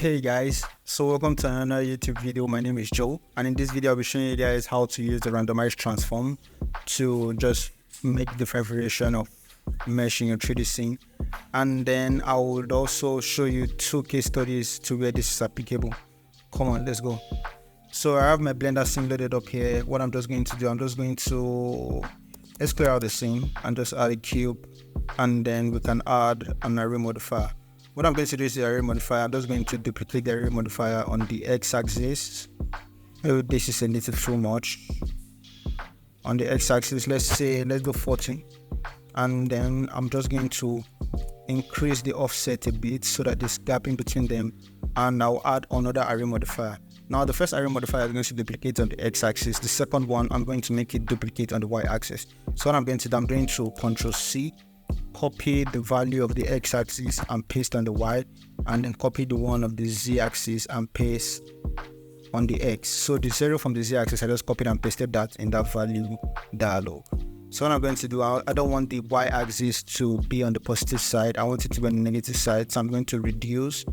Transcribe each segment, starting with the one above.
Hey guys, so welcome to another YouTube video. My name is Joe, and in this video I'll be showing you guys how to use the Randomize Transform to just make different variation of mesh in your 3D scene. And then I would also show you two case studies to where this is applicable. Come on, let's go. So I have my Blender scene loaded up here. What I'm just going to do, let's clear out the scene and just add a cube, and then we can add an array modifier. What I'm going to do is the array modifier. I'm just going to duplicate the array modifier on the x-axis. This is a little too much. On the x-axis, let's go 40. And then I'm just going to increase the offset a bit so that there's gap in between them. And I'll add another array modifier. Now the first array modifier is going to duplicate on the x-axis. The second one, I'm going to make it duplicate on the y-axis. So what I'm going to do, I'm going to Ctrl-C, copy the value of the x-axis and paste on the y, and then copy the one of the z-axis and paste on the x. So the 0 from the z-axis, I just copied and pasted that in that value dialog. So what I'm going to do, I don't want the y-axis to be on the positive side. I want it to be on the negative side. So I'm going to reduce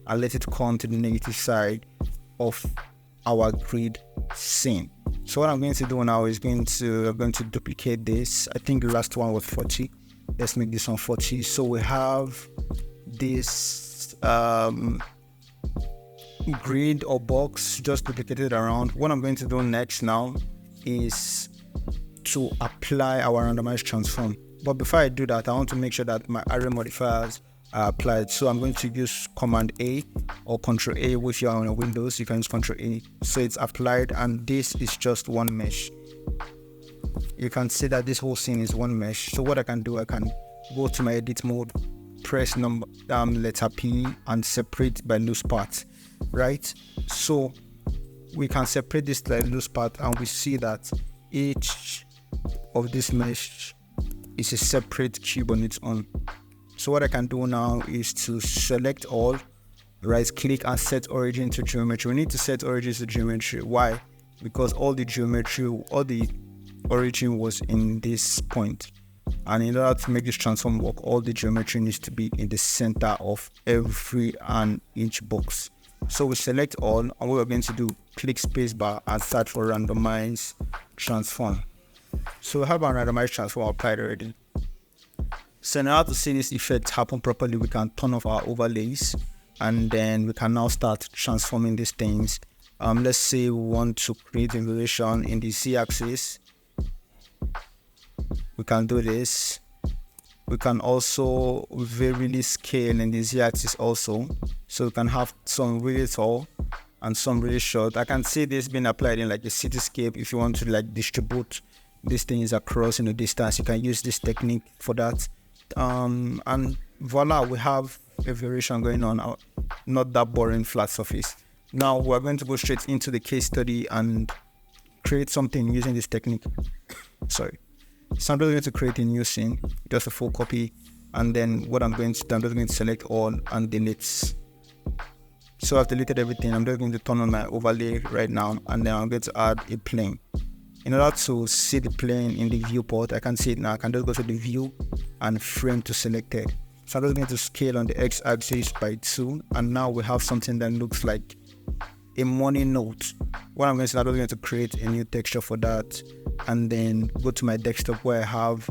and let it come to the negative side of our grid scene. So what I'm going to do now is I'm going to duplicate this. I think the last one was 40. Let's make this one 40. So we have this grid or box just duplicated around. What I'm going to do next now is to apply our randomized transform. But before I do that, I want to make sure that my array modifiers are applied. So I'm going to use Command A or Control A. If you're on a Windows, you can use Control A. So it's applied, and this is just one mesh. You can see that this whole scene is one mesh. So what I can do, I can go to my edit mode, press letter P and separate by loose part, right? So we can separate this by loose part, and we see that each of this mesh is a separate cube on its own. So what I can do now is to select all, right click and set origin to geometry. We need to set origin to geometry. Why? Because all the origin was in this point, and in order to make this transform work, all the geometry needs to be in the center of every and each box. So we select all, and what we're going to do, click spacebar and search for randomize transform. So we have our randomize transform applied already. So now to see this effect happen properly, we can turn off our overlays, and then we can now start transforming these things. Let's say we want to create a variation in the z-axis. We can do this. We can also really scale in the z-axis also. So we can have some really tall and some really short. I can see this being applied in like a cityscape. If you want to like distribute these things across in the distance, you can use this technique for that. And voila, we have a variation going on, not that boring flat surface. Now we're going to go straight into the case study and create something using this technique. Sorry. So I'm just going to create a new scene, just a full copy, and then what I'm just going to select all and delete. So I've deleted everything. I'm just going to turn on my overlay right now, and then I'm going to add a plane. In order to see the plane in the viewport, I can see it now. I can just go to the view and frame to selected. So I'm just going to scale on the x-axis by 2, and now we have something that looks like a money note. What I'm going to do, I'm going to create a new texture for that, and then go to my desktop where I have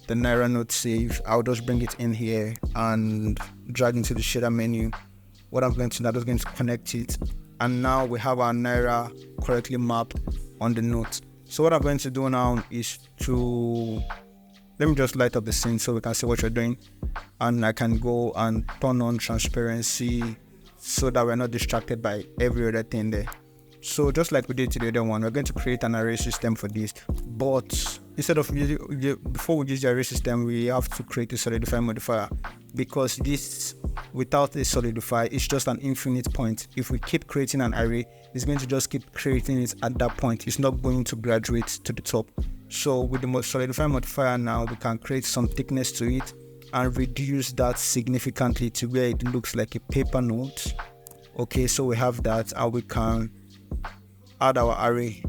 the Naira note saved. I'll just bring it in here and drag into the shader menu. What I'm going to do, I'm just going to connect it, and now we have our Naira correctly mapped on the note. So what I'm going to do now is let me just light up the scene so we can see what you're doing, and I can go and turn on transparency so that we're not distracted by every other thing there. So just like we did to the other one, we're going to create an array system for this, but instead of before we use the array system, we have to create a solidify modifier, because this without a solidify, it's just an infinite point. If we keep creating an array, it's going to just keep creating it at that point. It's not going to graduate to the top. So with the solidify modifier now, we can create some thickness to it and reduce that significantly to where it looks like a paper note. Okay, so we have that, and we can add our array.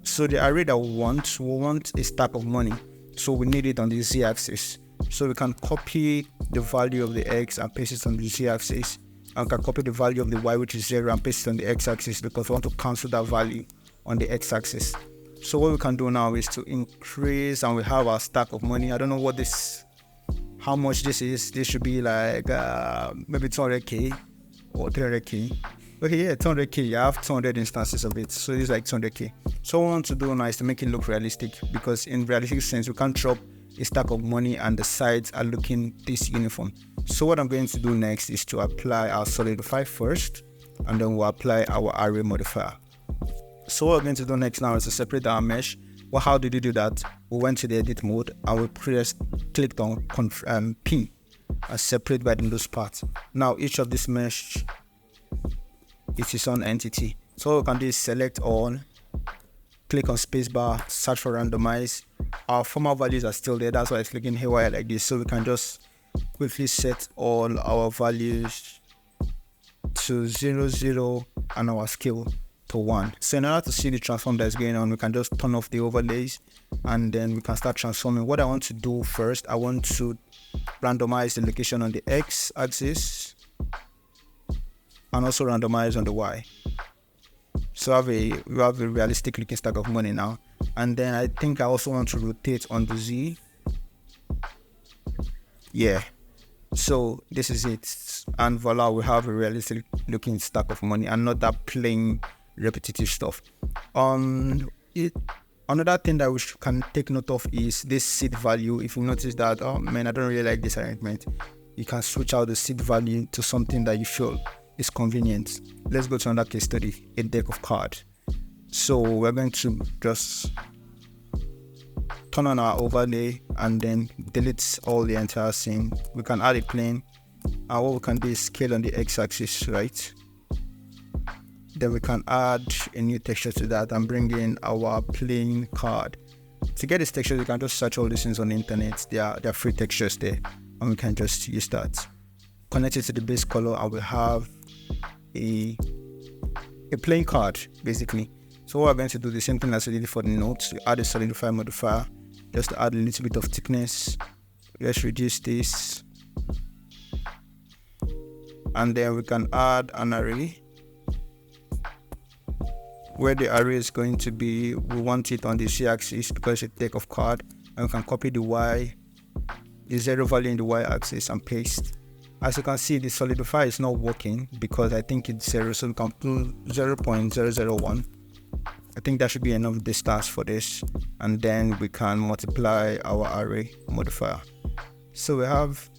So the array that we want a stack of money, so we need it on the z-axis. So we can copy the value of the x and paste it on the z-axis, and can copy the value of the y, which is 0, and paste it on the x-axis because we want to cancel that value on the x-axis. So what we can do now is to increase, and we have our stack of money. I don't know how much this is. This should be like maybe 200k or 300k. Okay, yeah, 200k. I have 200 instances of it, so it's like 200k. So what we want to do now is to make it look realistic, because in realistic sense, we can't drop a stack of money and the sides are looking this uniform. So what I'm going to do next is to apply our solidify first, and then we'll apply our array modifier. So what we're going to do next now is to separate our mesh. Well, how did we do that? We went to the edit mode and we clicked on P and separate by the loose part. Now each of this mesh is its own entity. So what we can do is select all, click on spacebar, search for randomize. Our former values are still there, that's why it's looking haywire like this. So we can just quickly set all our values to 0, 0 and our scale to 1. So in order to see the transform that's going on, we can just turn off the overlays and then we can start transforming. What I want to do first, I want to randomize the location on the x-axis and also randomize on the y. So we have a realistic looking stack of money now. And then I think I also want to rotate on the z. Yeah, so this is it, and voila, we have a realistic looking stack of money and not that plain repetitive stuff. Another thing that we can take note of is this seed value. If you notice that, oh man, I don't really like this arrangement, you can switch out the seed value to something that you feel is convenient. Let's go to another case study, a deck of cards. So we're going to just turn on our overlay and then delete all the entire scene. We can add a plane, and what we can do is scale on the x-axis, right? Then we can add a new texture to that and bring in our plane card. To get this texture, you can just search all these things on the internet. There are free textures there, and we can just use that. Connect it to the base color, and we have a plane card basically. So what we're going to do the same thing as we did for the notes. We add a solidify modifier just to add a little bit of thickness. Let's reduce this, and then we can add an array. Where the array is going to be, we want it on the z-axis because it's a deck of card, and we can copy the y, the 0 value in the y-axis, and paste. As you can see, the solidify is not working because I think it's 0, so we can do 0.001. I think that should be enough distance for this, and then we can multiply our array modifier. So we have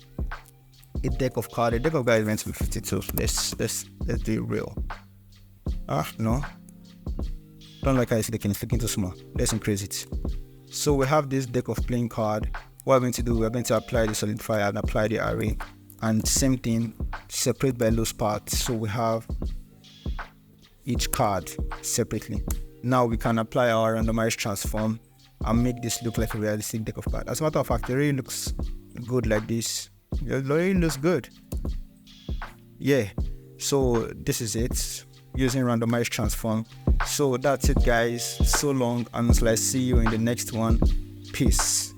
a deck of cards. A deck of cards is meant to be 52. Let's do it real. No, don't like how it's looking too small. Let's increase it. So we have this deck of playing card. What we're going to do, we're going to apply the solidifier and apply the array, and same thing, separate by loose parts. So we have each card separately. Now we can apply our randomize transform and make this look like a realistic deck of cards. As a matter of fact, it really looks good like this. It really looks good. Yeah, so this is it using randomize transform. So that's it guys. So long, and until I see you in the next one. Peace.